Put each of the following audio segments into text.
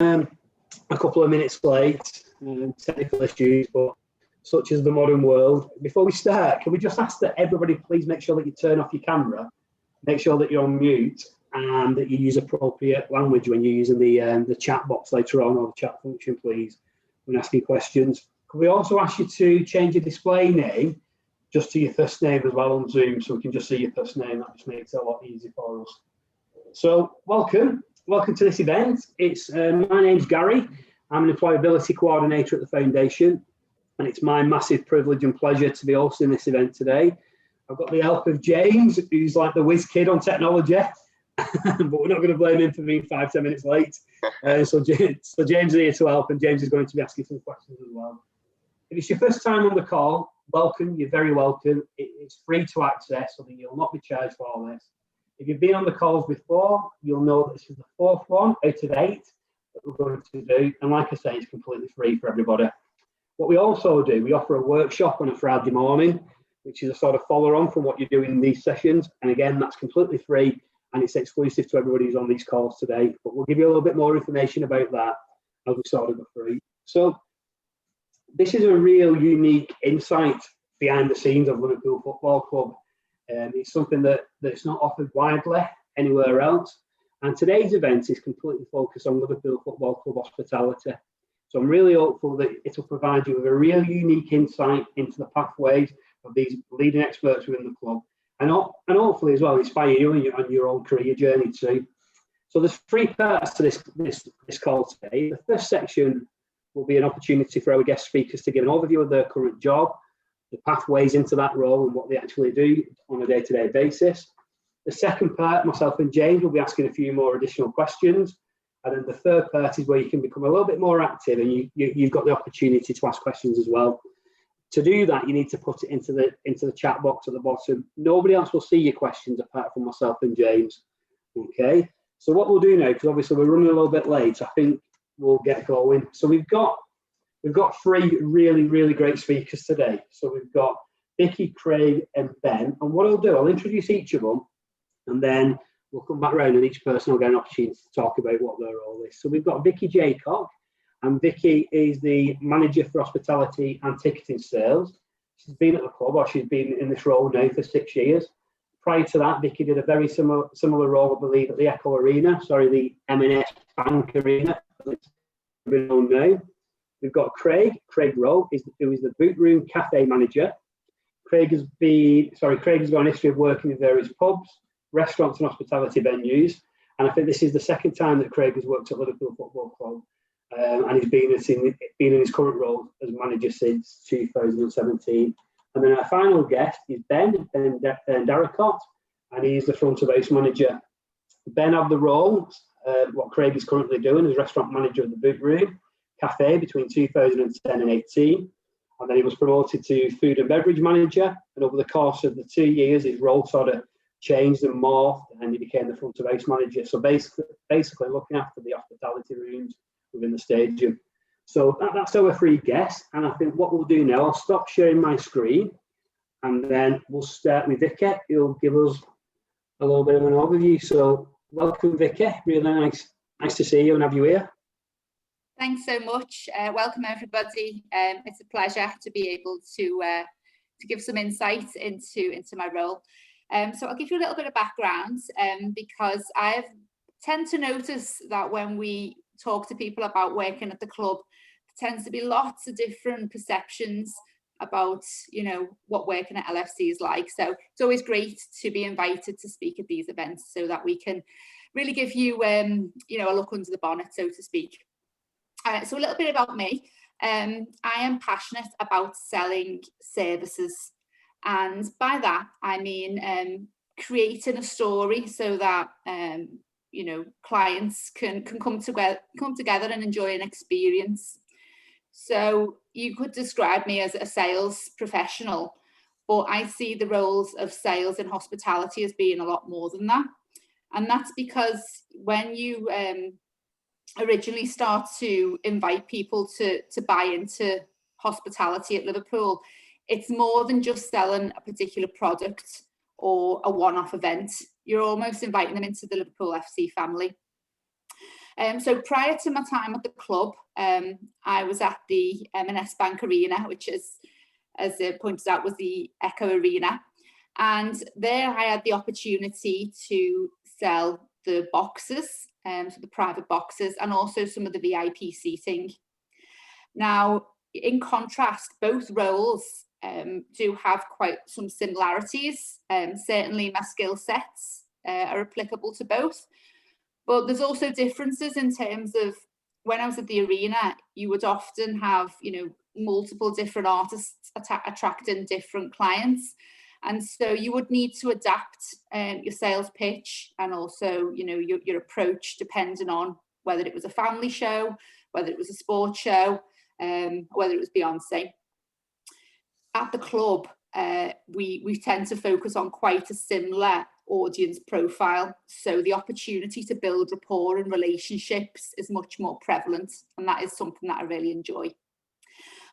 a couple of minutes late, technical issues, but such is the modern world. Before we start, can we just ask that everybody please make sure that you turn off your camera, make sure that you're on mute, and that you use appropriate language when you're using the chat box later on, or the chat function, please, when asking questions. Could we also ask you to change your display name just to your first name as well on Zoom, so we can just see your first name? That just makes it a lot easier for us. So welcome to this event. My name's Gary. I'm an employability coordinator at the foundation, and it's my massive privilege and pleasure to be hosting this event today. I've got the help of James, who's like the whiz kid on technology, but we're not going to blame him for being 5-10 minutes late. So James is here to help, and James is going to be asking some questions as well. If it's your first time on the call, welcome. You're very welcome. It's free to access, so that you'll not be charged for all this. If you've been on the calls before, you'll know that this is the fourth one out of 8 that we're going to do. And like I say, it's completely free for everybody. What we also do, we offer a workshop on a Friday morning, which is a sort of follow-on from what you're doing in these sessions. And again, that's completely free, and it's exclusive to everybody who's on these calls today. But we'll give you a little bit more information about that as we sort of go through. So this is a real unique insight behind the scenes of Liverpool Football Club. It's something that's not offered widely anywhere else. And today's event is completely focused on Liverpool Football Club hospitality. So I'm really hopeful that it'll provide you with a real unique insight into the pathways of these leading experts within the club, and hopefully as well inspire you on your own career journey too. So there's 3 parts to this call today. The first section will be an opportunity for our guest speakers to give an overview of their current job, the pathways into that role, and what they actually do on a day-to-day basis. The second part, myself and James will be asking a few more additional questions. And then the third part is where you can become a little bit more active, and you've got the opportunity to ask questions as well. To do that, you need to put it into the chat box at the bottom. Nobody else will see your questions apart from myself and James. Okay, so what we'll do now, because obviously we're running a little bit late, I think we'll get going. So we've got 3 really great speakers today. So we've got Vicky, Craig, and Ben. And what I'll do, I'll introduce each of them, and then we'll come back round and each person will get an opportunity to talk about what their role is. So we've got Vicky Jaycock, and Vicky is the manager for hospitality and ticketing sales. She's been at the club, or she's been in this role now for 6 years. Prior to that, Vicky did a very similar role, I believe, at the the M&S Bank Arena, it's known now. We've got Craig Rowe, who is the Bootroom cafe manager. Craig has got a history of working in various pubs, restaurants and hospitality venues, and I think this is the second time that Craig has worked at Liverpool Football Club, and he's been in his current role as manager since 2017. And then our final guest is Ben Darracott, and he's the front of house manager. Ben had the role, what Craig is currently doing as restaurant manager of the Bootroom cafe between 2010 and 18, and then he was promoted to food and beverage manager, and over the course of the 2 years his role sort of changed and morphed, and he became the front of house manager, so basically looking after the hospitality rooms within the stadium. So that's our 3 guests, and I think what we'll do now, I'll stop sharing my screen, and then we'll start with Vicky, who'll give us a little bit of an overview. So welcome, Vicky, really nice to see you and have you here. Thanks so much. Welcome everybody. It's a pleasure to be able to give some insight into my role. So I'll give you a little bit of background because I tend to notice that when we talk to people about working at the club, there tends to be lots of different perceptions about what working at LFC is like. So it's always great to be invited to speak at these events so that we can really give you a look under the bonnet, so to speak. So a little bit about me. I am passionate about selling services, and by that I mean creating a story so that clients can come together and enjoy an experience. So you could describe me as a sales professional, but I see the roles of sales in hospitality as being a lot more than that. And that's because when you originally start to invite people to buy into hospitality at Liverpool, it's more than just selling a particular product or a one-off event. You're almost inviting them into the Liverpool FC family. So prior to my time at the club, I was at the M&S Bank Arena, which is, as it pointed out, was the Echo Arena. And there I had the opportunity to sell the boxes, so the private boxes, and also some of the VIP seating. Now, in contrast, both roles do have quite some similarities. Certainly my skill sets are applicable to both, but there's also differences in terms of when I was at the arena, you would often have, multiple different artists attracting different clients. And so you would need to adapt your sales pitch and also, your approach, depending on whether it was a family show, whether it was a sports show, whether it was Beyonce. At the club, we tend to focus on quite a similar audience profile. So the opportunity to build rapport and relationships is much more prevalent. And that is something that I really enjoy.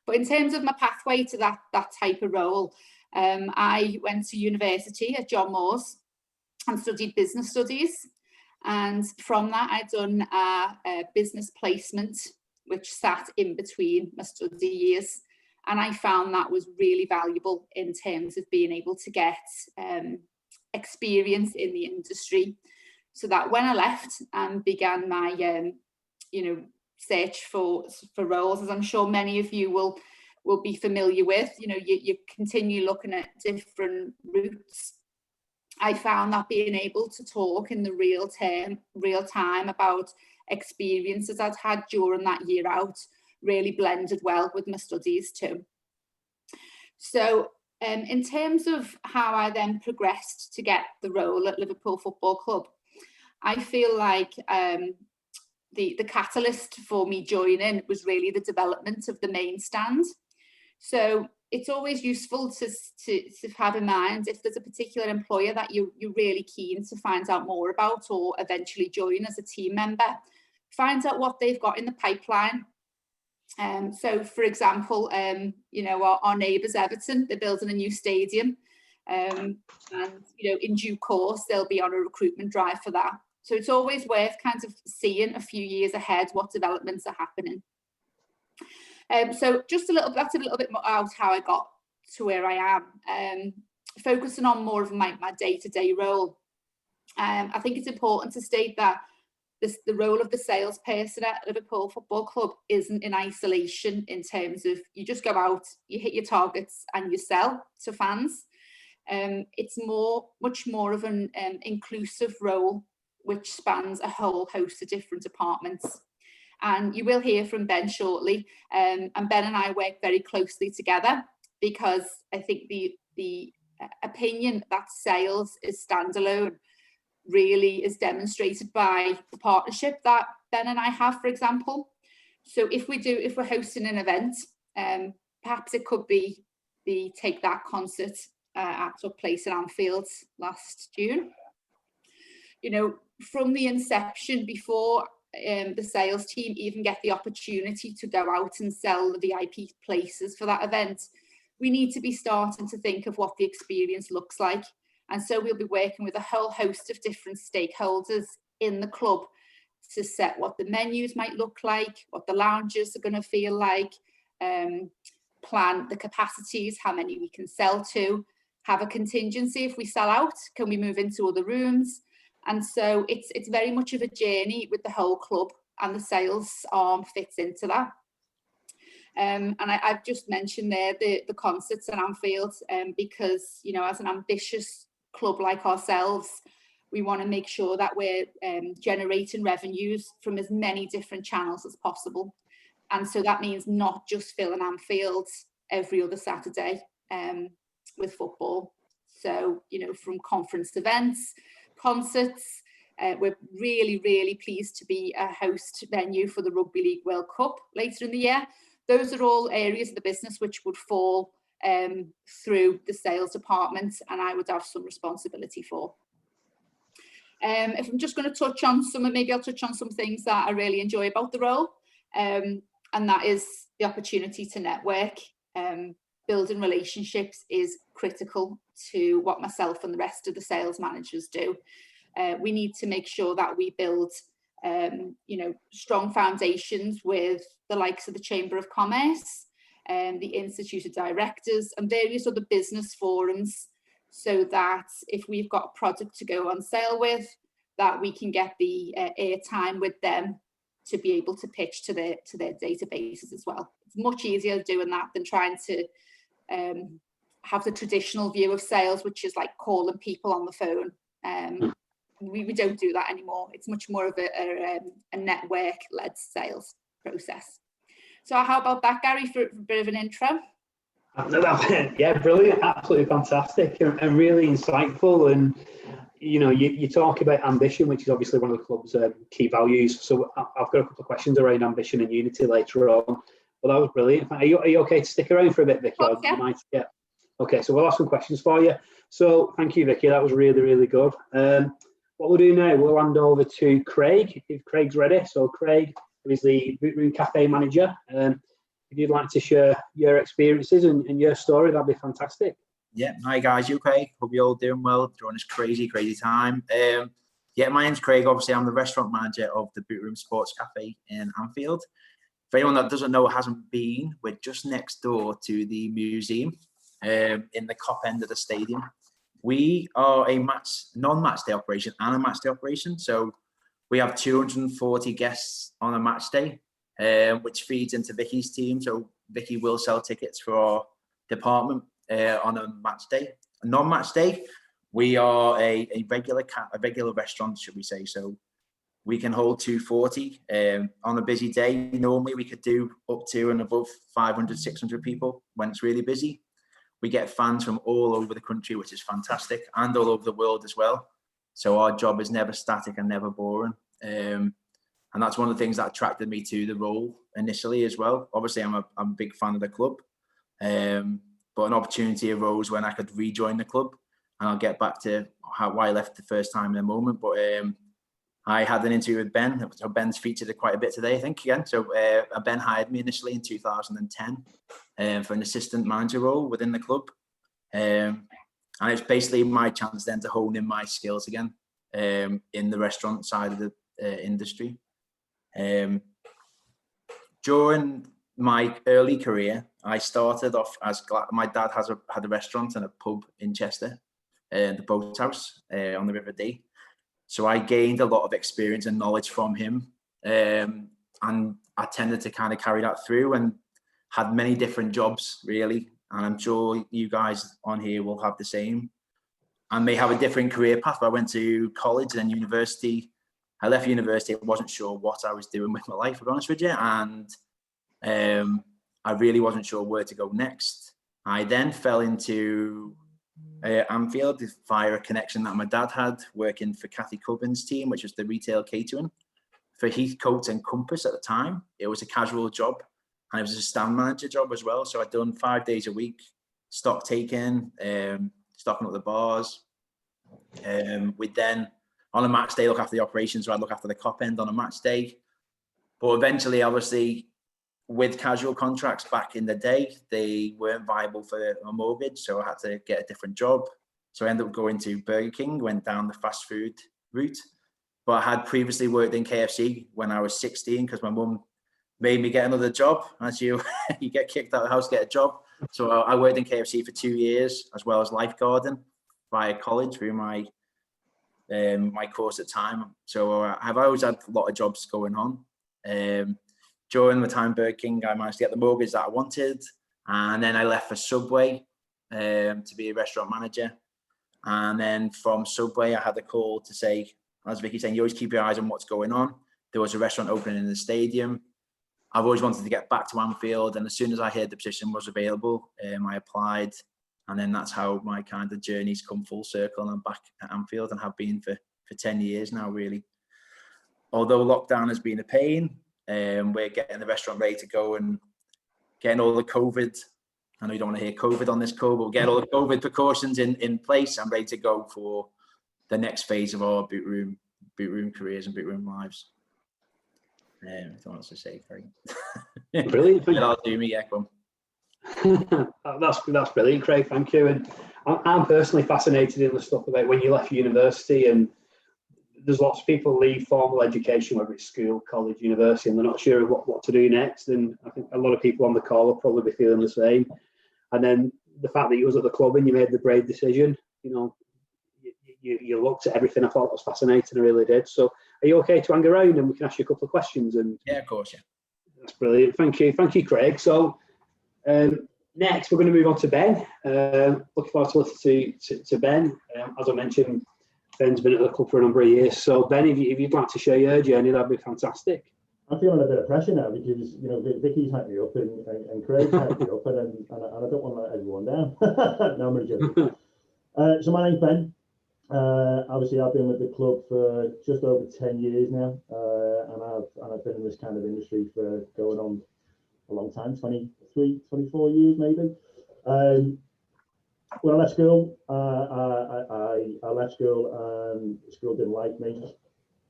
But in terms of my pathway to that type of role, I went to university at John Moores and studied business studies. And from that, I'd done a business placement, which sat in between my study years. And I found that was really valuable in terms of being able to get experience in the industry. So that when I left and began my, search for roles, as I'm sure many of you will be familiar with, you continue looking at different routes. I found that being able to talk in the real time about experiences I'd had during that year out really blended well with my studies too. So in terms of how I then progressed to get the role at Liverpool Football Club, I feel like the catalyst for me joining was really the development of the main stand. So it's always useful to have in mind, if there's a particular employer that you're really keen to find out more about or eventually join as a team member, find out what they've got in the pipeline. So for example, our neighbours Everton, they're building a new stadium, and in due course they'll be on a recruitment drive for that. So it's always worth kind of seeing a few years ahead what developments are happening. So just that's a little bit more about how I got to where I am. Focusing on more of my day-to-day role. I think it's important to state that the role of the salesperson at Liverpool Football Club isn't in isolation in terms of you just go out, you hit your targets and you sell to fans. It's much more of an inclusive role which spans a whole host of different departments. And you will hear from Ben shortly. And Ben and I work very closely together because I think the opinion that sales is standalone really is demonstrated by the partnership that Ben and I have, for example. So if we're hosting an event, perhaps it could be the Take That concert that took place in Anfield last June. From the inception, before the sales team even get the opportunity to go out and sell the VIP places for that event, we need to be starting to think of what the experience looks like. And so we'll be working with a whole host of different stakeholders in the club to set what the menus might look like, what the lounges are going to feel like, plan the capacities, how many we can sell to, have a contingency if we sell out, can we move into other rooms? And so it's very much of a journey with the whole club, and the sales arm fits into that. And I've just mentioned there the concerts in Anfield, because, as an ambitious club like ourselves, we want to make sure that we're generating revenues from as many different channels as possible. And so that means not just filling Anfield every other Saturday with football. So, from conference events, concerts, we're really, really pleased to be a host venue for the Rugby League World Cup later in the year. Those are all areas of the business which would fall through the sales department, and I would have some responsibility for. If I'm just going to touch on maybe I'll touch on some things that I really enjoy about the role, and that is the opportunity to network. Building relationships is critical to what myself and the rest of the sales managers do. We need to make sure that we build strong foundations with the likes of the Chamber of Commerce, the Institute of Directors and various other business forums, so that if we've got a product to go on sale with, that we can get the airtime with them to be able to pitch to their databases as well. It's much easier doing that than trying to have the traditional view of sales, which is like calling people on the phone. We don't do that anymore. It's much more of a network-led sales process. So how about that, Gary, for a bit of an intro? Yeah, brilliant, absolutely fantastic, and really insightful. And you talk about ambition, which is obviously one of the club's key values. So I've got a couple of questions around ambition and unity later on. But that was brilliant. Are you okay to stick around for a bit, Vicky? Yeah. Okay, so we'll have some questions for you. So thank you, Vicky. That was really, really good. What we'll do now, we'll hand over to Craig, if Craig's ready. So Craig, who is the Bootroom Cafe manager. If you'd like to share your experiences and your story, that'd be fantastic. Yeah, hi guys, you okay? Hope you're all doing well during this crazy time. Yeah, my name's Craig. Obviously, I'm the restaurant manager of the Bootroom Sports Cafe in Anfield. For anyone that doesn't know, hasn't been, we're just next door to the museum in the Cop end of the stadium. We are a non-match day operation and a match day operation. So we have 240 guests on a match day, which feeds into Vicky's team. So Vicky will sell tickets for our department on a match day. A non-match day, we are a regular restaurant, should we say. So we can hold 240 on a busy day. Normally we could do up to and above 500, 600 people when it's really busy. We get fans from all over the country, which is fantastic, and all over the world as well. So our job is never static and never boring. And that's one of the things that attracted me to the role initially as well. Obviously, I'm a big fan of the club, but an opportunity arose when I could rejoin the club, and I'll get back to why I left the first time in a moment. But I had an interview with Ben. So Ben's featured quite a bit today, I think, again. So Ben hired me initially in 2010 for an assistant manager role within the club. And it's basically my chance then to hone in my skills again in the restaurant side of the industry. During my early career, I started off as my dad had a restaurant and a pub in Chester, the Boat House on the River Dee. So I gained a lot of experience and knowledge from him, and I tended to kind of carry that through and had many different jobs, really. And I'm sure you guys on here will have the same and may have a different career path. I went to college and then university. I left university. I wasn't sure what I was doing with my life, to be honest with you. And I really wasn't sure where to go next. I then fell into Anfield via a connection that my dad had working for Kathy Cubbin's team, which was the retail catering for Heathcote and Compass at the time. It was a casual job and it was a stand manager job as well. So I'd done 5 days a week, stock taking, stocking up the bars. We'd then on a match day look after the operations, so I'd look after the Cop end on a match day. But eventually, obviously, with casual contracts back in the day, they weren't viable for a mortgage, so I had to get a different job. So I ended up going to Burger King, went down the fast food route. But I had previously worked in KFC when I was 16 because my mum made me get another job. As you get kicked out of the house, get a job. So I worked in KFC for 2 years, as well as lifeguarding via college through my course at the time. So I've always had a lot of jobs going on. During my time at Burger King, I managed to get the mortgage that I wanted. And then I left for Subway to be a restaurant manager. And then from Subway, I had a call to say, as Vicky saying, you always keep your eyes on what's going on. There was a restaurant opening in the stadium. I've always wanted to get back to Anfield. And as soon as I heard the position was available, I applied. And then that's how my kind of journey's come full circle. And I'm back at Anfield and have been for 10 years now, really. Although lockdown has been a pain, we're getting the restaurant ready to go and getting all the COVID. I know you don't want to hear COVID on this call, but we'll get all the COVID precautions in place. I'm ready to go for the next phase of our Bootroom careers and Bootroom lives. What else to say, Craig? Brilliant. I'll do me, yeah, come on. That's brilliant, Craig. Thank you. And I'm personally fascinated in the stuff about when you left university and there's lots of people leave formal education, whether it's school, college, university, and they're not sure what to do next. And I think a lot of people on the call will probably be feeling the same. And then the fact that you was at the club and you made the brave decision, you looked at everything. I thought that was fascinating. I really did. So are you okay to hang around and we can ask you a couple of questions? And yeah, of course, yeah. That's brilliant. Thank you, Craig. So next, we're going to move on to Ben. Looking forward to listening to Ben. As I mentioned, Ben's been at the club for a number of years. So Ben, if you'd like to share your journey, that'd be fantastic. I'm feeling a bit of pressure now because Vicky's hyped me up and Craig's hyped me up, and I don't want to let everyone down. No, I'm only joking. So my name's Ben. Obviously, I've been with the club for just over 10 years now, and I've been in this kind of industry for going on a long time, 23, 24 years maybe. When I left school, I left school and school didn't like me.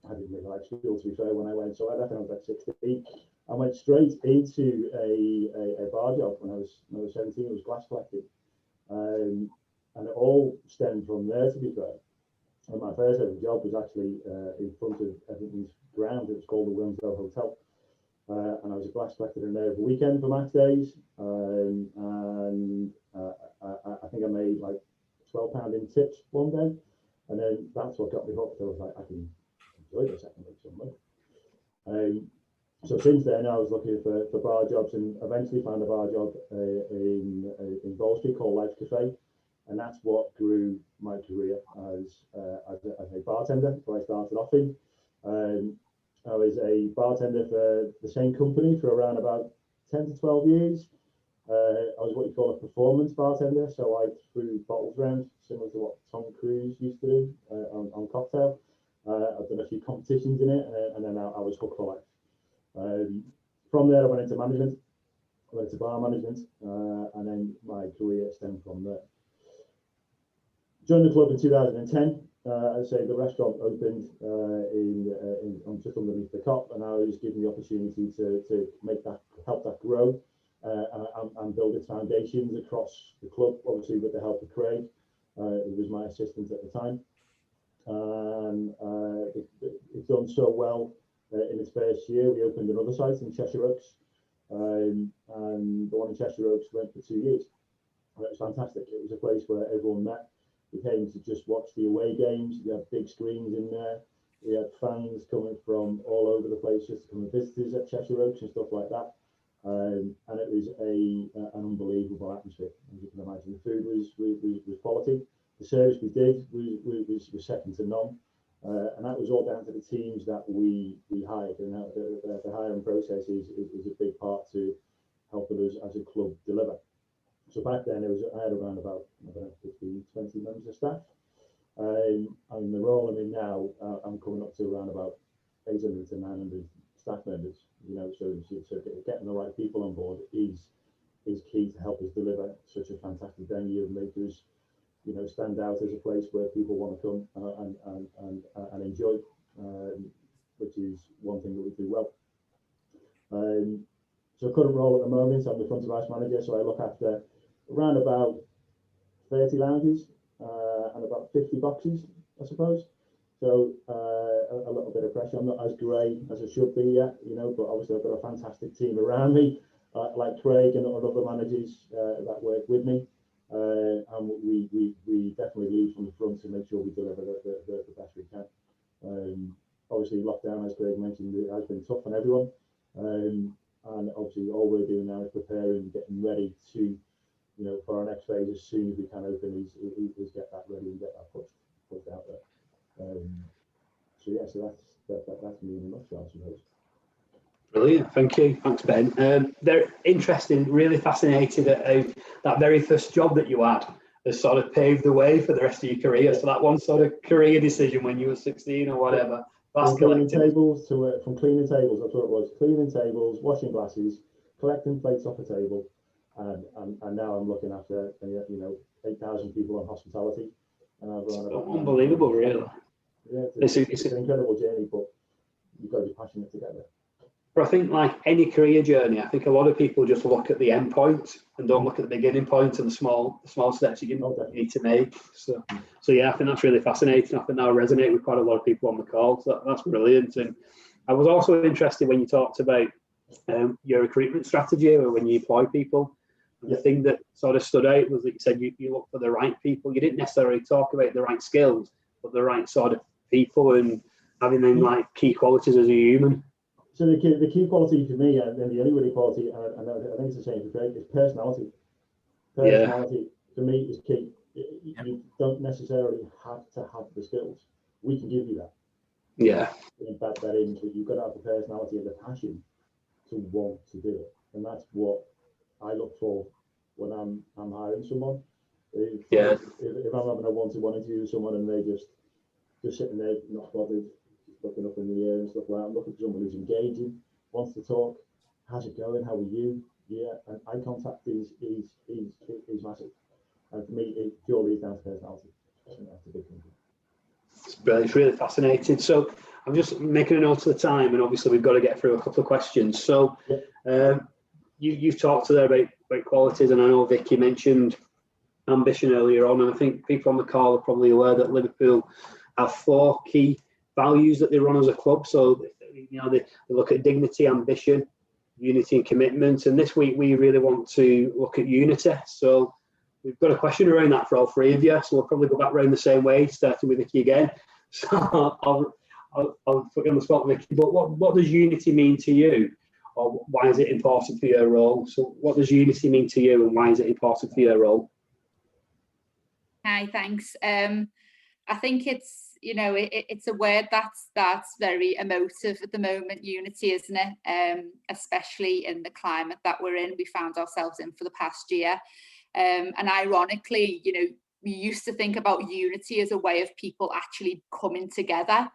I didn't really like school, to be fair, when I went. So I left when I was like 16. I went straight into a bar job when I was 17. It was glass collecting. And it all stemmed from there, to be fair. And my first ever job was actually in front of Everton's ground. It was called the Wilmsdale Hotel. And I was a glass collector in there every weekend for match days. I think I made like £12 in tips one day. And then that's what got me hooked. I was like, I can enjoy this, I can make some money. So since then, I was looking for bar jobs and eventually found a bar job in Bow Street called Life Cafe. And that's what grew my career as a bartender. So I started off in. I was a bartender for the same company for around about 10 to 12 years. I was what you call a performance bartender. So I threw bottles around, similar to what Tom Cruise used to do on Cocktail. I've done a few competitions in it, and then I was hooked for life. From there, I went into management. I went to bar management, and then my career stemmed from there. Joined the club in 2010. As I say, the restaurant opened in just underneath the Cop, and I was given the opportunity to help that grow and build its foundations across the club. Obviously, with the help of Craig, who was my assistant at the time, and it's done so well. In its first year, we opened another site in Cheshire Oaks, and the one in Cheshire Oaks went for 2 years. And it was fantastic. It was a place where everyone met. We came to just watch the away games. We had big screens in there. We had fans coming from all over the place just to come and visit us at Cheshire Oaks and stuff like that. And it was an unbelievable atmosphere, as you can imagine. The food was quality. The service we did was second to none. And that was all down to the teams that we hired. And the hiring process is a big part to helping us as a club deliver. So back then, I had around about 15, 20 members of staff. And the role I'm in now, I'm coming up to around about 800 to 900 staff members. So getting the right people on board is key to help us deliver such a fantastic venue and make us, stand out as a place where people want to come and enjoy, which is one thing that we do well. So current role at the moment, I'm the front of house manager, so I look after around about 30 lounges and about 50 boxes, I suppose. So a little bit of pressure. I'm not as grey as I should be yet, but obviously I've got a fantastic team around me, like Craig and other managers that work with me. And we definitely lead from the front to make sure we deliver the best we can. Obviously, lockdown, as Craig mentioned, it has been tough on everyone. And obviously, all we're doing now is preparing, getting ready to, for our next phase as soon as we can open, is get that ready and get that pushed out there. So that's me in a nutshell, I suppose. Brilliant, thank you. Thanks, Ben. They're interesting, really fascinated at that very first job that you had has sort of paved the way for the rest of your career. So that one sort of career decision when you were 16 or whatever. From cleaning tables, that's what it was. Cleaning tables, washing glasses, collecting plates off a table, and now I'm looking after 8,000 people on hospitality. And unbelievable, really. Yeah, it's an incredible journey, but you've got to be passionate to get there. But I think, like any career journey, I think a lot of people just look at the end point and don't look at the beginning point and the small steps that you need to make. So yeah, I think that's really fascinating. I think that'll resonate with quite a lot of people on the call. So that's brilliant. And I was also interested when you talked about your recruitment strategy or when you employ people. The thing that sort of stood out was that you said you look for the right people. You didn't necessarily talk about the right skills, but the right sort of people and having them like key qualities as a human. So the key quality for me, and the only really quality, and I think it's the same for Craig, is personality. Personality for me is key. You don't necessarily have to have the skills. We can give you that. Yeah. Embed that in, but you've got to have the personality and the passion to want to do it, and that's what I look for when I'm hiring someone. If I'm having a one-to-one interview with someone and they just sitting there not bothered, looking up in the air and stuff like that, I'm looking for someone who's engaging, wants to talk. How's it going? How are you? Yeah, and eye contact is massive. And for me, it purely is down to personality. I think that's a big thing. It's really fascinating. So I'm just making a note of the time, and obviously we've got to get through a couple of questions. So you've talked there about qualities, and I know Vicky mentioned ambition earlier on, and I think people on the call are probably aware that Liverpool have 4 key values that they run as a club. So they look at dignity, ambition, unity and commitment, and this week we really want to look at unity. So we've got a question around that for all 3 of you, so we'll probably go back round the same way, starting with Vicky again. So I'll put you on the spot, Vicky, but what does unity mean to you, or why is it important for your role? So what does unity mean to you, and why is it important for your role? Hi, thanks. I think it's it's a word that's very emotive at the moment, unity, isn't it? Especially in the climate that we're in, we found ourselves in for the past year. And ironically, we used to think about unity as a way of people actually coming together.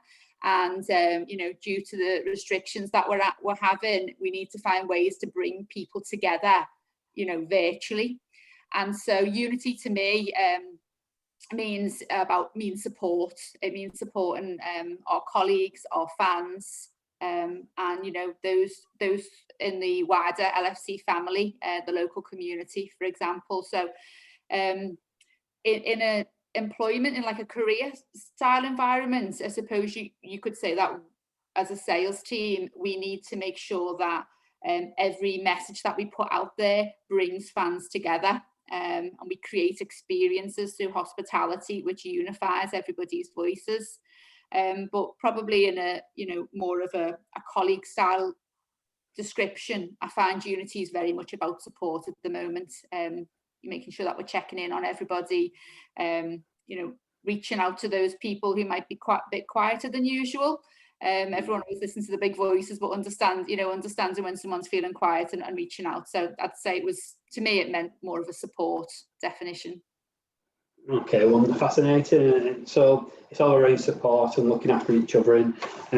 And, due to the restrictions that we're having, we need to find ways to bring people together, virtually. And so unity to me means support. It means supporting our colleagues, our fans, and those in the wider LFC family, the local community, for example. So in a employment, in like a career style environment, I suppose you could say that as a sales team, we need to make sure that every message that we put out there brings fans together. And we create experiences through hospitality which unifies everybody's voices, but probably in a more of a colleague style description. I find unity is very much about support at the moment, making sure that we're checking in on everybody, reaching out to those people who might be quite a bit quieter than usual. Everyone always listens to the big voices, but understanding when someone's feeling quiet and reaching out. So I'd say to me, it meant more of a support definition. Okay, well, fascinating. So it's all around support and looking after each other and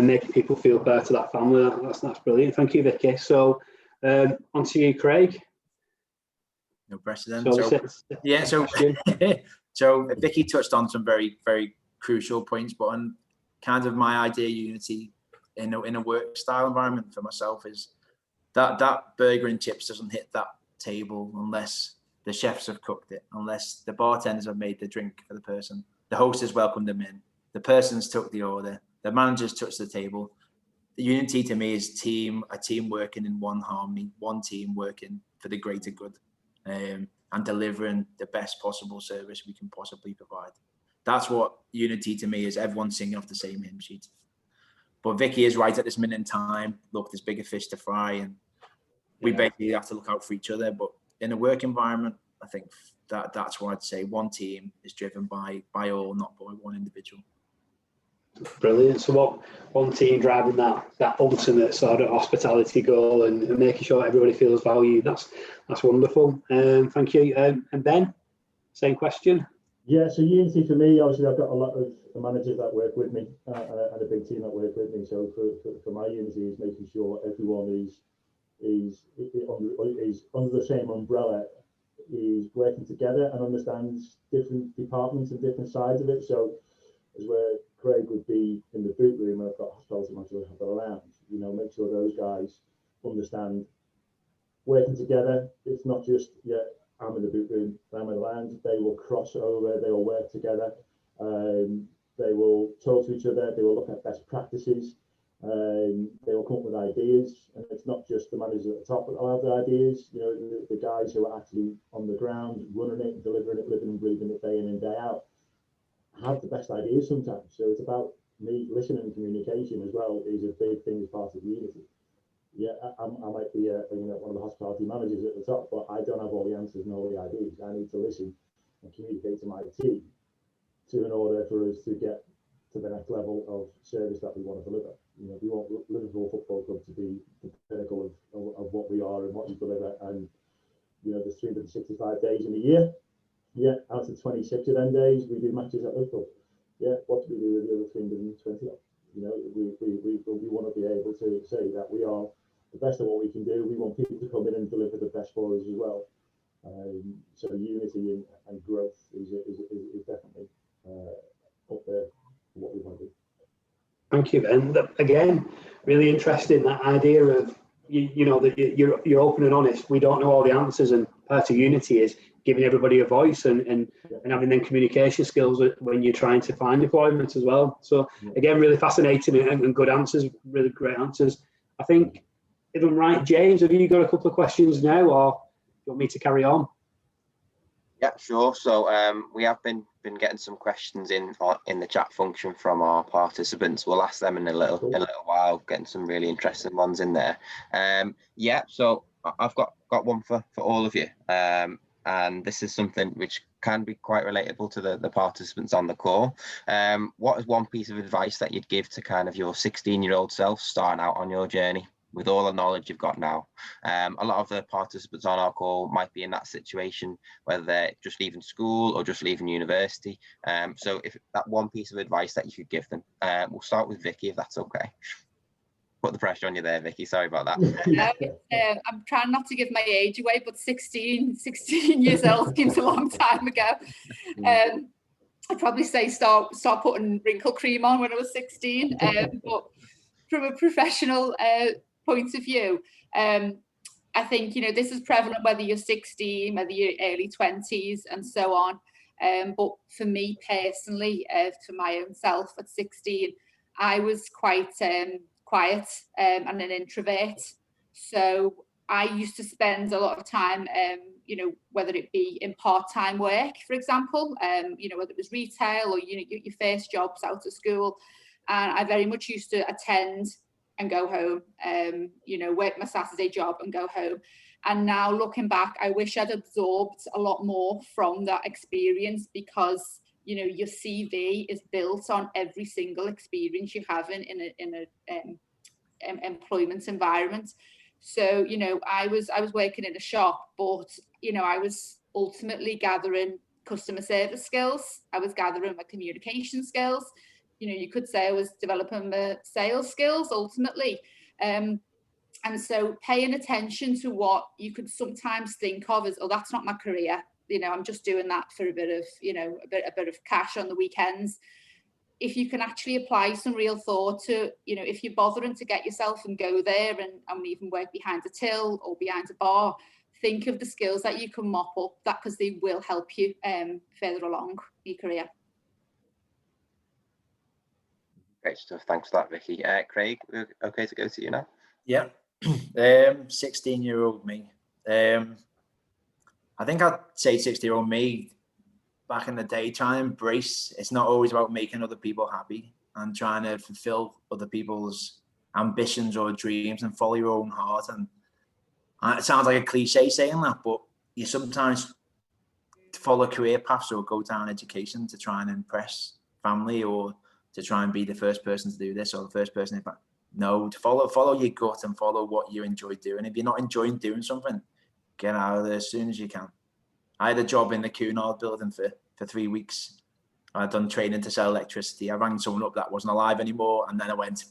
making people feel part of that family. That's brilliant. Thank you, Vicky. So on to you, Craig. No precedent. So Vicky touched on some very, very crucial points, but on kind of my idea of unity in a work style environment for myself is that burger and chips doesn't hit that table unless the chefs have cooked it, unless the bartenders have made the drink for the person, the host has welcomed them in, the person's took the order, the manager's touched the table. The unity to me is a team working in one harmony, one team working for the greater good, and delivering the best possible service we can possibly provide. That's what unity to me is, everyone singing off the same hymn sheet. But Vicky is right at this minute in time. Look, there's bigger fish to fry, and we basically have to look out for each other. But in a work environment, I think that's why I'd say one team is driven by all, not by one individual. Brilliant. So what one team driving that ultimate sort of hospitality goal and making sure everybody feels valued. That's wonderful. Thank you. And Ben, same question. Yeah, so unity for me, obviously I've got a lot of managers that work with me and a big team that work with me. So for my unity is making sure everyone is under the same umbrella, is working together and understands different departments and different sides of it. So as where Craig would be in the boot room, I've got hospitality manager, I've got a lounge, make sure those guys understand working together. It's not just, yeah, I'm in the boot room, I'm in the lounge. They will cross over, they will work together. They will talk to each other, they will look at best practices, they will come up with ideas, and it's not just the managers at the top that will have the ideas, you know, the guys who are actually on the ground, running it, delivering it, living and breathing it day in and day out, have the best ideas sometimes. So it's about me listening and communication as well is a big thing as part of unity. Yeah, I might be one of the hospitality managers at the top, but I don't have all the answers and all the ideas. I need to listen and communicate to my team in order for us to get to the next level of service that we want to deliver. You know, we want Liverpool Football Club to be the pinnacle of what we are and what we deliver. And you know, there's 365 days in a year. Yeah, out of 26 of them days, we do matches at Liverpool. Yeah, what do we do with the other 320? You know, we want to be able to say that we are the best of what we can do. We want people to come in and deliver the best for us as well. So unity and growth is definitely up there for what we want to do. Thank you, Ben. Again, really interesting, that idea of you know that you're open and honest. We don't know all the answers, and part of unity is giving everybody a voice and having them communication skills when you're trying to find employment as well. So again, really fascinating and good answers, really great answers. I think, if I'm right, James, have you got a couple of questions now, or do you want me to carry on? Yeah, sure. So we have been getting some questions in the chat function from our participants. We'll ask them in a little while, getting some really interesting ones in there. Yeah, so I've got one for all of you. And this is something which can be quite relatable to the participants on the call. What is one piece of advice that you'd give to kind of your 16-year-old self starting out on your journey with all the knowledge you've got now? A lot of the participants on our call might be in that situation, whether they're just leaving school or just leaving university. So if that one piece of advice that you could give them, we'll start with Vicky, if that's okay. Put the pressure on you there, Vicky. Sorry about that. I'm trying not to give my age away, but 16 years old seems a long time ago. I'd probably say start putting wrinkle cream on when I was 16. But from a professional point of view, I think, you know, this is prevalent whether you're 16, whether you're early 20s and so on. But for me personally, for my own self at 16, I was quite quiet and an introvert. So I used to spend a lot of time, you know, whether it be in part-time work, for example, you know, whether it was retail or, you know, your first jobs out of school. And I very much used to attend and go home, you know, work my Saturday job and go home. And now looking back, I wish I'd absorbed a lot more from that experience, because you know, your CV is built on every single experience you have in an employment environment. So, you know, I was working in a shop, but, you know, I was ultimately gathering customer service skills. I was gathering my communication skills. You know, you could say I was developing my sales skills ultimately. And so paying attention to what you could sometimes think of as, oh, that's not my career. You know, I'm just doing that for a bit of, you know, a bit of cash on the weekends. If you can actually apply some real thought to, you know, if you're bothering to get yourself and go there and even work behind a till or behind a bar, think of the skills that you can mop up, that because they will help you further along your career. Great stuff. Thanks for that, Vicky. Craig, okay to go to you now? Yeah. 16-year-old me. I think I'd say 16-year-old me back in the day, trying to embrace, it's not always about making other people happy and trying to fulfill other people's ambitions or dreams and follow your own heart. And it sounds like a cliche saying that, but you sometimes follow career paths or go down education to try and impress family or to try and be the first person to do this or the first person. No, to follow your gut and follow what you enjoy doing. If you're not enjoying doing something, get out of there as soon as you can. I had a job in the Cunard building for 3 weeks. I'd done training to sell electricity. I rang someone up that wasn't alive anymore, and then I went,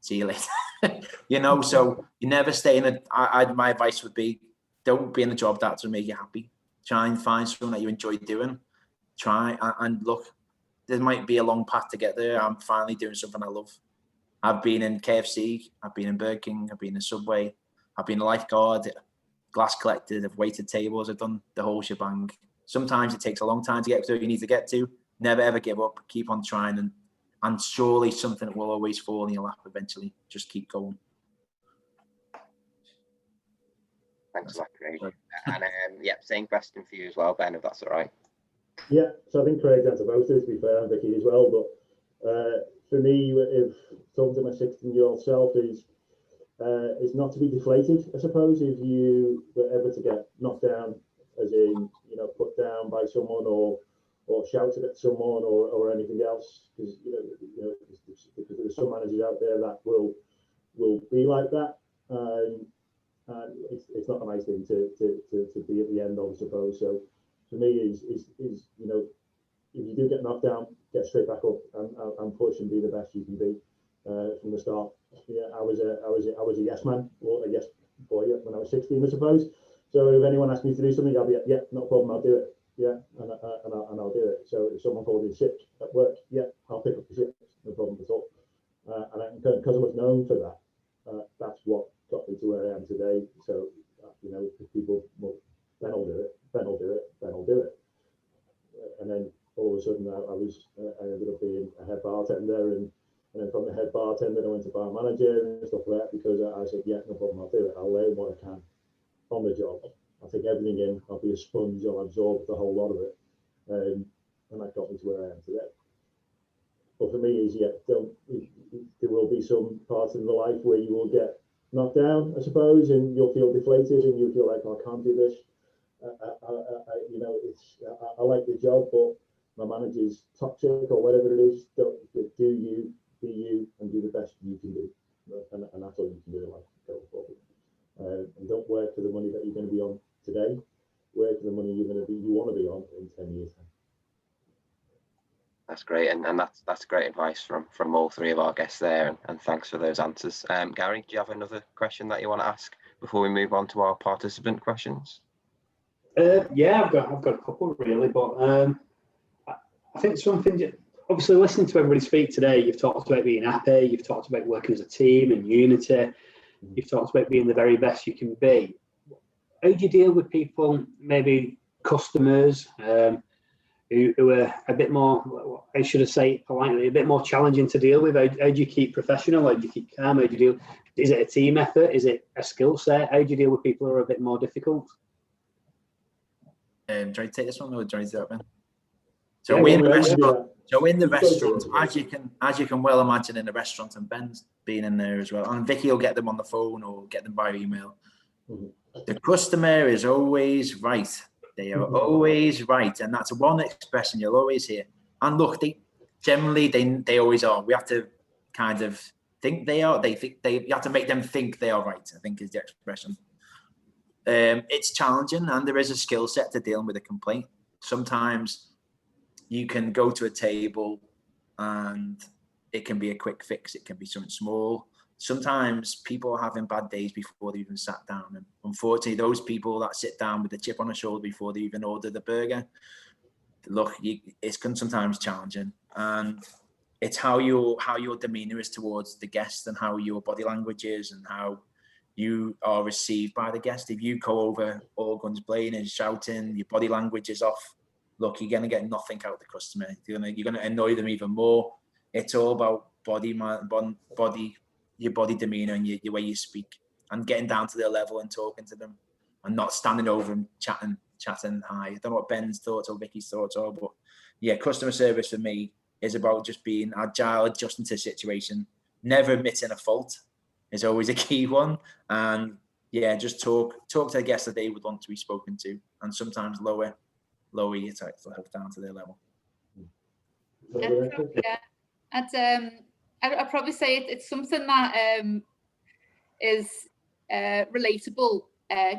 see you later. You know, so you never stay in it. My advice would be, don't be in a job that will make you happy. Try and find something that you enjoy doing. Try and look, there might be a long path to get there. I'm finally doing something I love. I've been in KFC, I've been in Burger King, I've been in Subway, I've been a lifeguard, glass collected, I've waited tables, I've done the whole shebang. Sometimes it takes a long time to get to where you need to get to. Never ever give up, keep on trying, and surely something will always fall in your lap eventually. Just keep going. Thanks for that, Craig. And yeah, same question for you as well, Ben, if that's all right. Yeah, so I think Craig's answered both of it, to be fair, and Vicky as well. But for me, if talking to my 16-year-old self is not to be deflated, I suppose, if you were ever to get knocked down, as in, you know, put down by someone or shouted at someone or anything else, because because there are some managers out there that will be like that. And it's not a nice thing to be at the end of, I suppose. So for me, is you know, if you do get knocked down, get straight back up and push and be the best you can be from the start. Yeah, I was a yes man, or a yes boy when I was 16, I suppose. So if anyone asked me to do something, I'll be yeah, no problem, I'll do it. Yeah, and I'll do it. So if someone called in sick at work, yeah, I'll pick up the shit, no problem at all. And because I was known for that, that's what got me to where I am today. So you know, if people, well, Ben will do it, Ben will do it, Ben will do it. And then all of a sudden I ended up being a head bartender, and then from the head bartender I went to bar manager and stuff like that, because I said, yeah, no problem, I'll do it. I'll learn what I can on the job. I'll take everything in, I'll be a sponge, I'll absorb the whole lot of it. And that got me to where I am today. But for me is, yeah, there will be some parts in the life where you will get knocked down, I suppose, and you'll feel deflated and you'll feel like, oh, I can't do this. You know, I like the job, but my manager's toxic or whatever it is. Do you, be you, and do the best you can do, and that's all you can do in life going forward. And don't work for the money that you're going to be on today. Work for the money you want to be on in 10 years time. That's great, and that's great advice from all three of our guests there, and thanks for those answers. Gary, do you have another question that you want to ask before we move on to our participant questions? Yeah, I've got a couple really, but I think something. Obviously, listening to everybody speak today, you've talked about being happy, you've talked about working as a team and unity, you've talked about being the very best you can be. How do you deal with people, maybe customers, who are a bit more, I should have said politely, a bit more challenging to deal with? How do you keep professional? How do you keep calm? How do you deal? Is it a team effort? Is it a skill set? How do you deal with people who are a bit more difficult? Do you take this one, or do you do that, Ben? Yeah, So in the yeah. restaurant, as you can well imagine, in the restaurant, and Ben's been in there as well, and Vicky will get them on the phone or get them by email. The customer is always right. They are always right, and that's one expression you'll always hear. And look, they always are. We have to kind of think they are. You have to make them think they are right, I think, is the expression. It's challenging, and there is a skill set to dealing with a complaint. Sometimes you can go to a table and it can be a quick fix. It can be something small. Sometimes people are having bad days before they even sat down. And unfortunately, those people that sit down with a chip on their shoulder before they even order the burger, look, it's sometimes challenging. And it's how your demeanor is towards the guest, and how your body language is, and how you are received by the guest. If you go over all guns blazing and shouting, your body language is off, look, you're going to get nothing out of the customer. You're going to annoy them even more. It's all about your body demeanor and your way you speak, and getting down to their level and talking to them, and not standing over them chatting high. I don't know what Ben's thoughts or Vicky's thoughts are, but yeah, customer service for me is about just being agile, adjusting to the situation, never admitting a fault is always a key one. And yeah, just talk to the guests that they would want to be spoken to, and sometimes lower your title down to their level. Yeah, I'd probably say it's something that is relatable,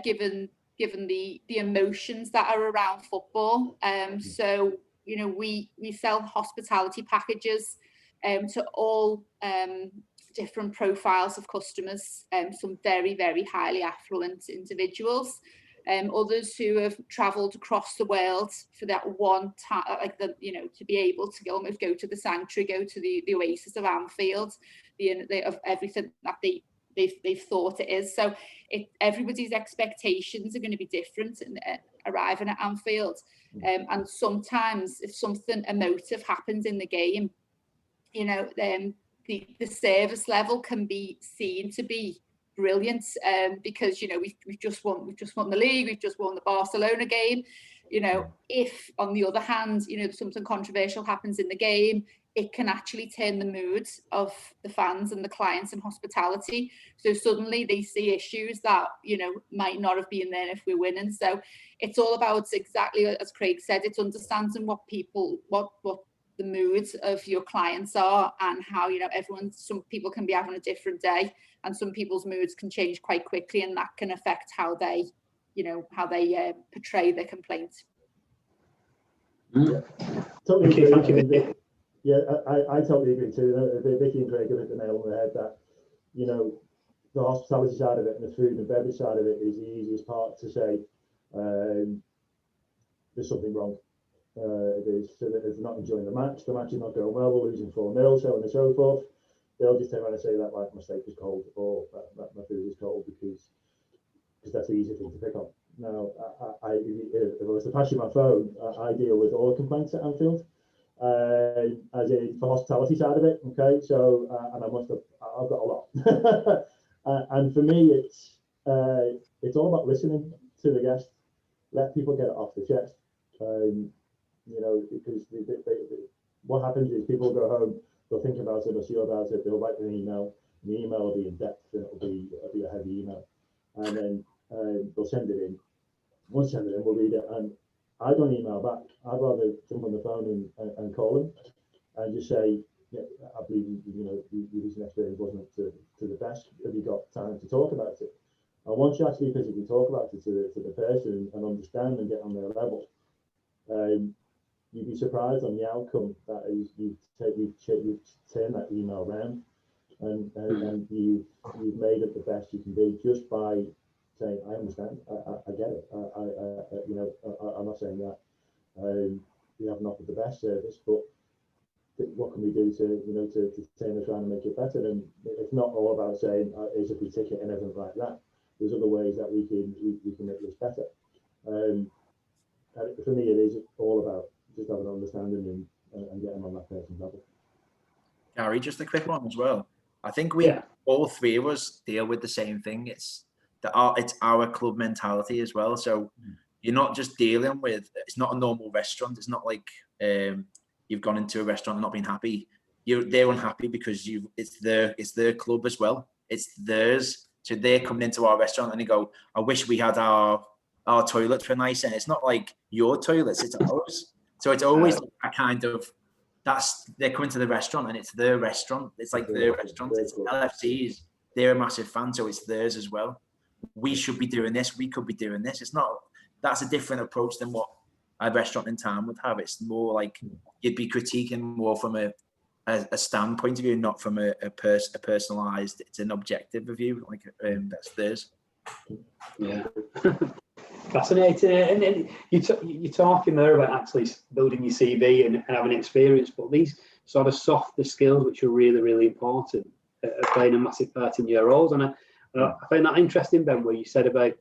given the emotions that are around football. So you know, we sell hospitality packages to all different profiles of customers, some very, very highly affluent individuals, others who have travelled across the world for that one time, to be able to almost go to the sanctuary, go to the oasis of Anfield, of everything that they they've thought it is. So everybody's expectations are going to be different arriving at Anfield. And sometimes if something emotive happens in the game, you know, the service level can be seen to be brilliant, because, you know, we've just won the league, we've just won the Barcelona game. You know, if on the other hand, you know, something controversial happens in the game, it can actually turn the mood of the fans and the clients in hospitality. So suddenly they see issues that, you know, might not have been there if we're winning. So it's all about, exactly as Craig said, it's understanding what the moods of your clients are, and how, you know, some people can be having a different day, and some people's moods can change quite quickly, and that can affect how they, you know, portray their complaint. Yeah, totally agree. Yeah, I totally agree too. Vicky and Craig have hit the nail on the head that, you know, the hospitality side of it and the food and beverage side of it is the easiest part to say there's something wrong. It is, so that if they're not enjoying the match is not going well, we're losing 4-0, so on and so forth. They'll just turn around and say that, like, my steak is cold, or that my food is cold, because that's the easy thing to pick up. Now, if I was to pass you my phone, I deal with all complaints at Anfield, as in the hospitality side of it. Okay, so and I've got a lot, and for me, it's all about listening to the guest, let people get it off the chest. You know, because what happens is people go home, they'll think about it, they'll see about it, they'll write an email, and the email will be in depth, and it'll be a heavy email, and then they'll send it in. Once send it in, we'll read it, and I don't email back. I'd rather jump on the phone and call them and just say, yeah, I believe your recent experience wasn't to the best. Have you got time to talk about it? And once you actually physically talk about it to the person and understand and get on their level, you'd be surprised on the outcome. That is, you've turned that email around, and you've made it the best you can be just by saying, I understand, I get it. I'm not saying that we haven't offered the best service, but what can we do to turn this around and make it better? And it's not all about saying it's a free ticket and everything like that. There's other ways that we can make this better. And for me, it is all about just having an understanding and getting on that person's level. Gary, just a quick one as well. I think all three of us deal with the same thing. It's our club mentality as well. So you're not just dealing with, it's not a normal restaurant. It's not like you've gone into a restaurant and not been happy. They're unhappy because it's their club as well. It's theirs. So they're coming into our restaurant and they go, I wish we had our toilets were nicer. And it's not like your toilets, it's ours. So it's always a kind of, they're coming to the restaurant and it's their restaurant. It's like their restaurant. It's LFC's. They're a massive fan, so it's theirs as well. We should be doing this. We could be doing this. It's not. That's a different approach than what a restaurant in town would have. It's more like you'd be critiquing more from a standpoint of view, not from a personalised. It's an objective review. Like that's theirs. Yeah. Fascinating. And you're talking there about actually building your CV and having experience, but these sort of softer skills, which are really, really important, are playing a massive part in your roles. And I find that interesting, Ben, where you said about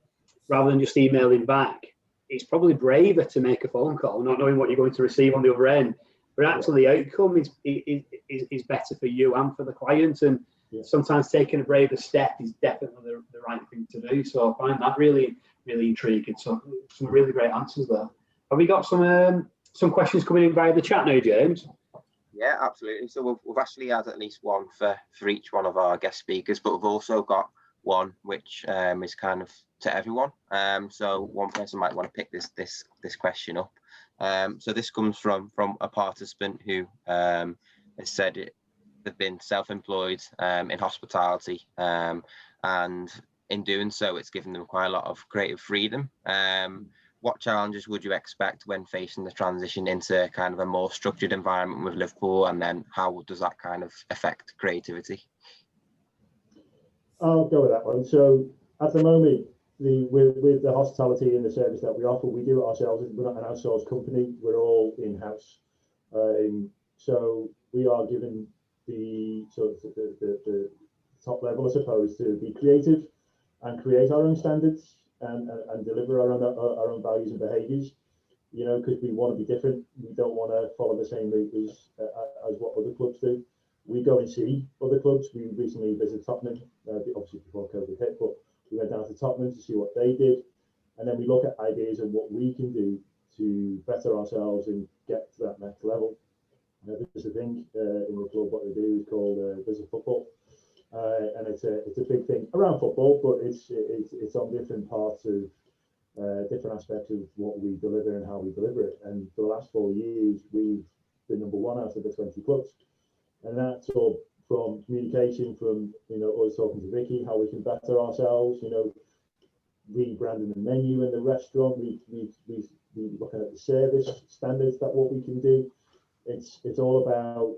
rather than just emailing back, it's probably braver to make a phone call, not knowing what you're going to receive on the other end. But actually, the outcome is better for you and for the client. And sometimes taking a braver step is definitely the right thing to do. So I find that really, really intriguing. So some really great answers there. Have we got some questions coming in via the chat now, James? Yeah, absolutely. So we've actually had at least one for each one of our guest speakers, but we've also got one which is kind of to everyone. So one person might want to pick this question up. So this comes from a participant who has said they've been self-employed in hospitality, and in doing so, it's given them quite a lot of creative freedom. What challenges would you expect when facing the transition into kind of a more structured environment with Liverpool, and then how does that kind of affect creativity? I'll go with that one. So at the moment, with the hospitality and the service that we offer, we do it ourselves. We're not an outsourced company. We're all in-house. So we are given the top level, I suppose, to be creative and create our own standards and deliver our own values and behaviours. You know, because we want to be different. We don't want to follow the same route as what other clubs do. We go and see other clubs. We recently visited Tottenham, obviously before COVID hit, but we went down to Tottenham to see what they did. And then we look at ideas of what we can do to better ourselves and get to that next level. There's a thing in the club, what they do is called Visit Football. And it's a big thing around football, but it's on different parts of different aspects of what we deliver and how we deliver it. And for the last 4 years, we've been number 1 out of the 20 clubs. And that's all from communication, from, you know, us talking to Vicky, how we can better ourselves, you know, rebranding the menu in the restaurant, we looking at the service standards, that what we can do. It's all about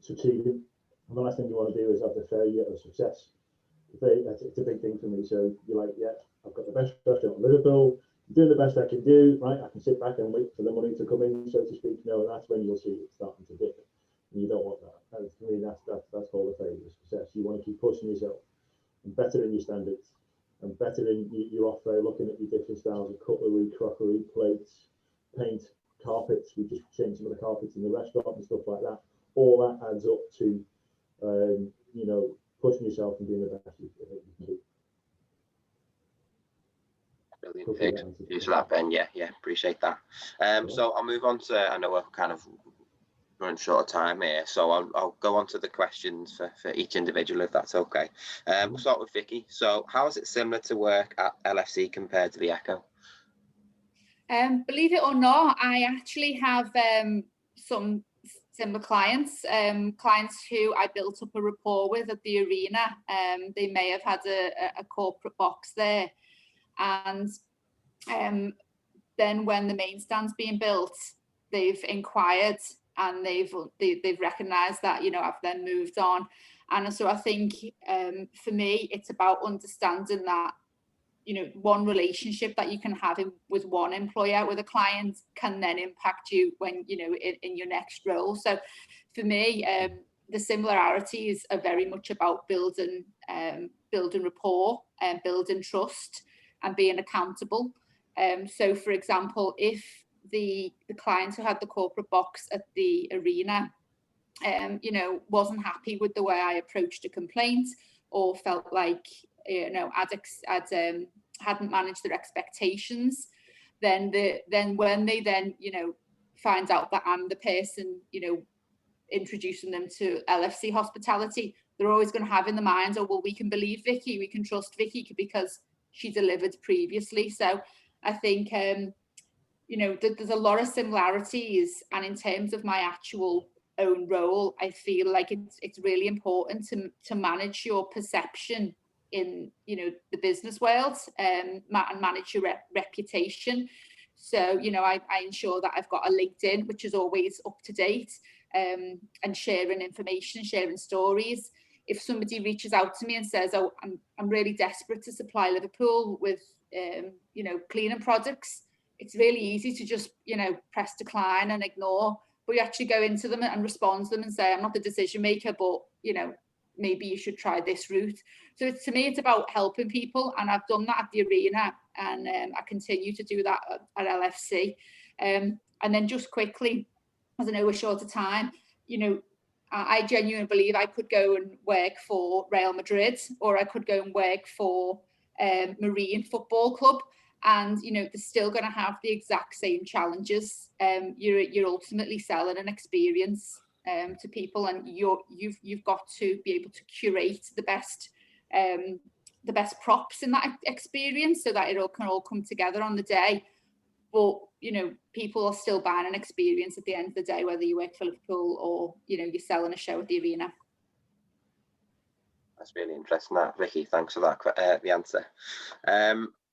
succeeding. And the last thing you want to do is have the failure of success. It's a big thing for me. So you're like, yeah, I've got the best restaurant in Liverpool, I'm doing the best I can do, right? I can sit back and wait for the money to come in, so to speak. No, that's when you'll see it starting to dip. And you don't want that. And to me, that's called a failure of success. You want to keep pushing yourself and bettering your standards and bettering your offer, looking at your different styles of cutlery, crockery, plates, paint, carpets. We just changed some of the carpets in the restaurant and stuff like that. All that adds up to, you know, pushing yourself and being the best you can do. Brilliant. Thanks for that, Ben. Yeah, appreciate that. So I'll move on to, I know we're kind of running short of time here, so I'll go on to the questions for each individual, if that's okay. We'll start with Vicky. So how is it similar to work at LFC compared to the Echo? Believe it or not, I actually have some similar clients, clients who I built up a rapport with at the arena. They may have had a corporate box there, and then when the main stand's being built, they've inquired and they've recognised that, you know, I've then moved on. And so I think for me, it's about understanding that, you know, one relationship that you can have with one employer, with a client, can then impact you when, you know, in your next role. So for me, the similarities are very much about building rapport and building trust and being accountable. So for example, if the client who had the corporate box at the arena, you know, wasn't happy with the way I approached a complaint, or felt like, you know, hadn't managed their expectations, then when they then, you know, find out that I'm the person, you know, introducing them to LFC hospitality, they're always going to have in the mind, oh, well, we can believe Vicky, we can trust Vicky because she delivered previously. So I think, you know, there's a lot of similarities. And in terms of my actual own role, I feel like it's really important to manage your perception in, you know, the business world, and manage your reputation. So, you know, I ensure that I've got a LinkedIn which is always up to date, and sharing information, sharing stories. If somebody reaches out to me and says, oh, I'm really desperate to supply Liverpool with you know, cleaning products, it's really easy to just, you know, press decline and ignore. But you actually go into them and respond to them and say, I'm not the decision maker, but, you know, maybe you should try this route. So to me, it's about helping people, and I've done that at the arena, and I continue to do that at LFC. And then just quickly, as I know we're short of time, you know, I genuinely believe I could go and work for Real Madrid, or I could go and work for Marine Football Club, and, you know, they're still going to have the exact same challenges. You're ultimately selling an experience to people, and you've got to be able to curate the best props in that experience, so that it all can all come together on the day. But, you know, people are still buying an experience at the end of the day, whether you work for Liverpool or, you know, you're selling a show at the arena. That's really interesting, that, Vicky. Thanks for that, the answer.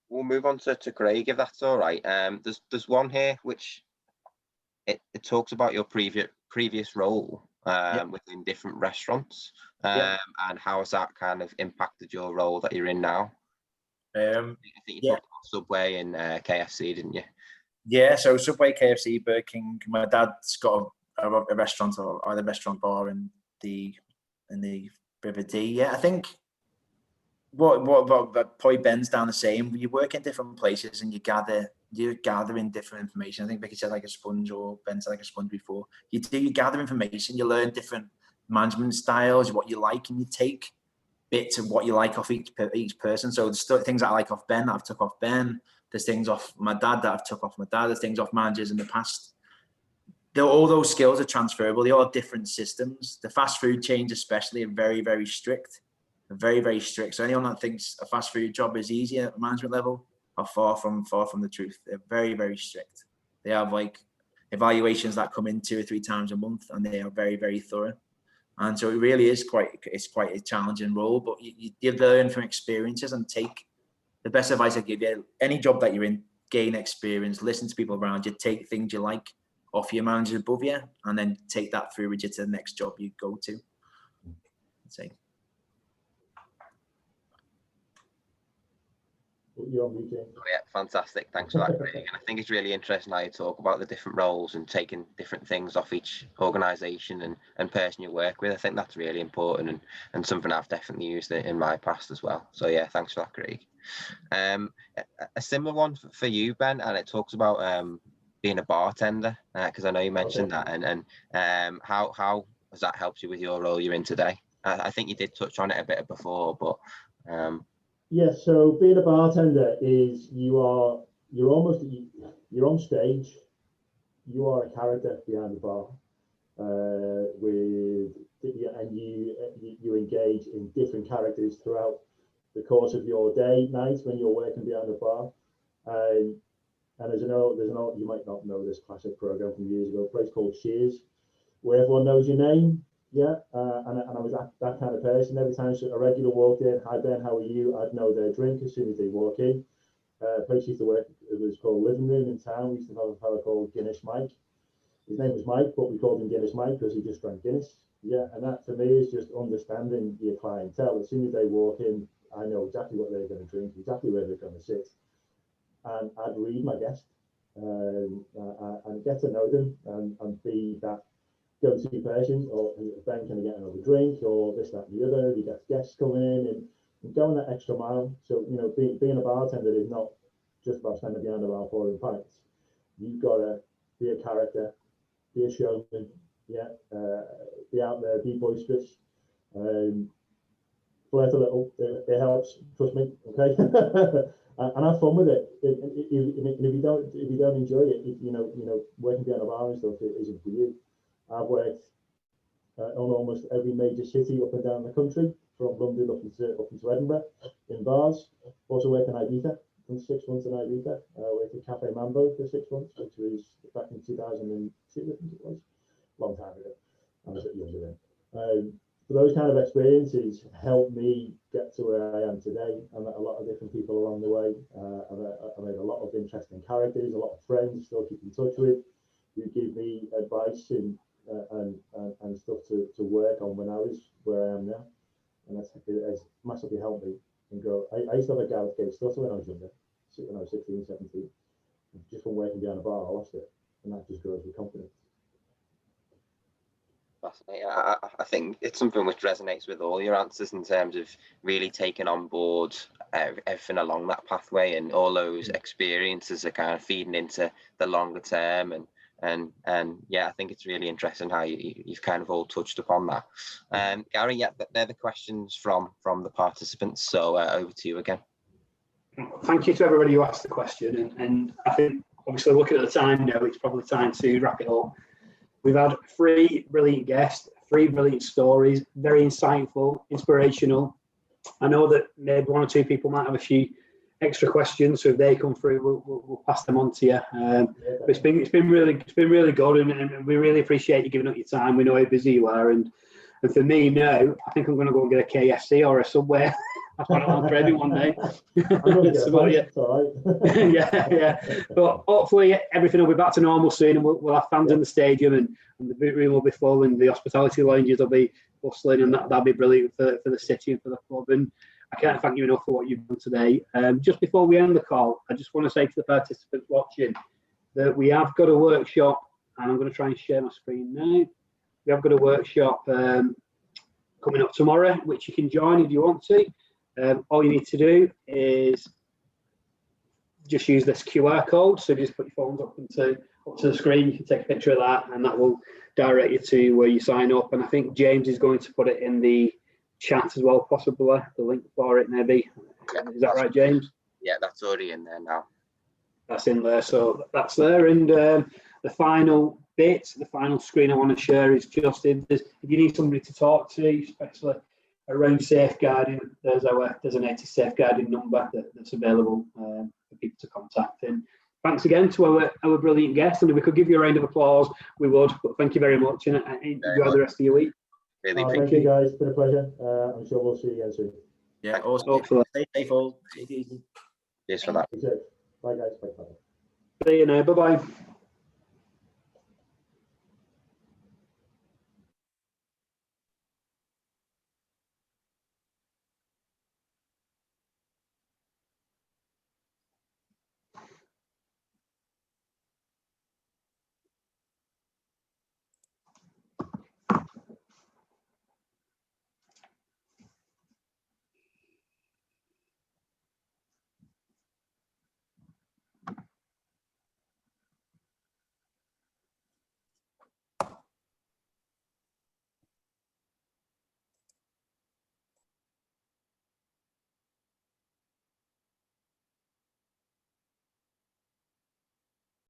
We'll move on to Craig, if that's all right. There's one here which it talks about your previous role within different restaurants, and how has that kind of impacted your role that you're in now? I think you talked about Subway and KFC, didn't you? Yeah, so Subway, KFC, Burger King. My dad's got a restaurant, or a restaurant bar in the River D. Yeah, I think what probably bends down the same. You work in different places and you're gathering different information. I think Vicky said like a sponge, or Ben said like a sponge before. You gather information, you learn different management styles, what you like, and you take bits of what you like off each person. So there's still things that I like off Ben that I've took off Ben. There's things off my dad that I've took off my dad. There's things off managers in the past. All those skills are transferable. They all have different systems. The fast food chains especially are very, very strict. Very, very strict. So anyone that thinks a fast food job is easy at management level are far from the truth. They're very, very strict. They have like evaluations that come in 2 or 3 times a month, and they are very, very thorough. And so it really is quite a challenging role, but you learn from experiences and take the best advice I give you. Any job that you're in, gain experience, listen to people around you, take things you like off your managers above you, and then take that through with you to the next job you go to. I'd say. You're on mute, James. Oh, yeah, fantastic. Thanks for that, Craig. And I think it's really interesting how you talk about the different roles and taking different things off each organisation and person you work with. I think that's really important and something I've definitely used in my past as well. So yeah, thanks for that, Craig. A similar one for you, Ben, and it talks about being a bartender, because I know you mentioned that, and how has that helped you with your role you're in today? I think you did touch on it a bit before, but yeah, so being a bartender is you're on stage, you are a character behind the bar, and you engage in different characters throughout the course of your night when you're working behind the bar. And there's an old, you might not know this classic program from years ago, a place called Cheers, where everyone knows your name. Yeah, and I was that kind of person. Every time a regular walked in, "Hi Ben, how are you?" I'd know their drink as soon as they walk in. Place used to work, it was called Living Room in town. We used to have a fellow called Guinness Mike. His name was Mike, but we called him Guinness Mike because he just drank Guinness. Yeah, and that for me is just understanding your clientele. As soon as they walk in, I know exactly what they're going to drink, exactly where they're going to sit, and I'd read my guest and get to know them and be that go-to person, or Ben, can I get another drink, or this, that, and the other. You get guests coming in and going that extra mile. So being a bartender is not just about standing behind the bar pouring pints. You've got to be a character, be a showman, yeah, be out there, be boisterous, flirt a little. It helps, trust me. Okay, and have fun with it. If you don't enjoy it, working behind a bar and stuff, it isn't for you. I've worked on almost every major city up and down the country, from London up into Edinburgh, in bars. Also worked in Ibiza, done 6 months in Ibiza. Worked at Cafe Mambo for 6 months, which was back in 2002, I think it was. Long time ago. I was a bit younger then. But those kind of experiences helped me get to where I am today. I met a lot of different people along the way. I made a lot of interesting characters, a lot of friends, still keep in touch with, who give me advice and stuff to work on when I was where I am now, and it's massively helped me and grow. I used to have a Gareth Gate stutter when I was younger, when I was 16, 17. Just from working behind a bar, I lost it, and that just grows with confidence. Fascinating. I think it's something which resonates with all your answers in terms of really taking on board everything along that pathway, and all those experiences are kind of feeding into the longer term. And yeah, I think it's really interesting how you've kind of all touched upon that. Gary, yeah, they're the questions from the participants, so over to you again. Thank you to everybody who asked the question, and I think obviously looking at the time now, it's probably time to wrap it up. We've had 3 brilliant guests, 3 brilliant stories, very insightful, inspirational. I know that maybe 1 or 2 people might have a few extra questions, so if they come through, we'll pass them on to you. But it's been really good, and we really appreciate you giving up your time. We know how busy you are, and for me now, I think I'm going to go and get a KFC or a Subway. I've got it on credit one day. Yeah. But hopefully everything will be back to normal soon, and we'll have fans in the stadium, and the Bootroom will be full, and the hospitality lounges will be bustling, and that'll be brilliant for the city and for the club. And I can't thank you enough for what you've done today. Just before we end the call, I just want to say to the participants watching that we have got a workshop, and I'm going to try and share my screen now. We have got a workshop coming coming up tomorrow, which you can join if you want to. All you need to do is just use this QR code. So just put your phones up to the screen. You can take a picture of that, and that will direct you to where you sign up. And I think James is going to put it in the chat as well, possibly the link for it, maybe. Yeah, is that right, James? Yeah, that's already in there now. That's in there, so that's there. And the final bit, the final screen I want to share is just if you need somebody to talk to, especially around safeguarding, there's a designated safeguarding number that's available for people to contact. And thanks again to our brilliant guest, and if we could give you a round of applause, we would. But thank you very much, and enjoy the rest of your week. Really Thank you guys, it's been a pleasure. I'm sure we'll see you again soon. Yeah, awesome. Hopefully. Stay safe all. Take it easy. Cheers for that. Bye guys. Bye. See you now. Bye bye.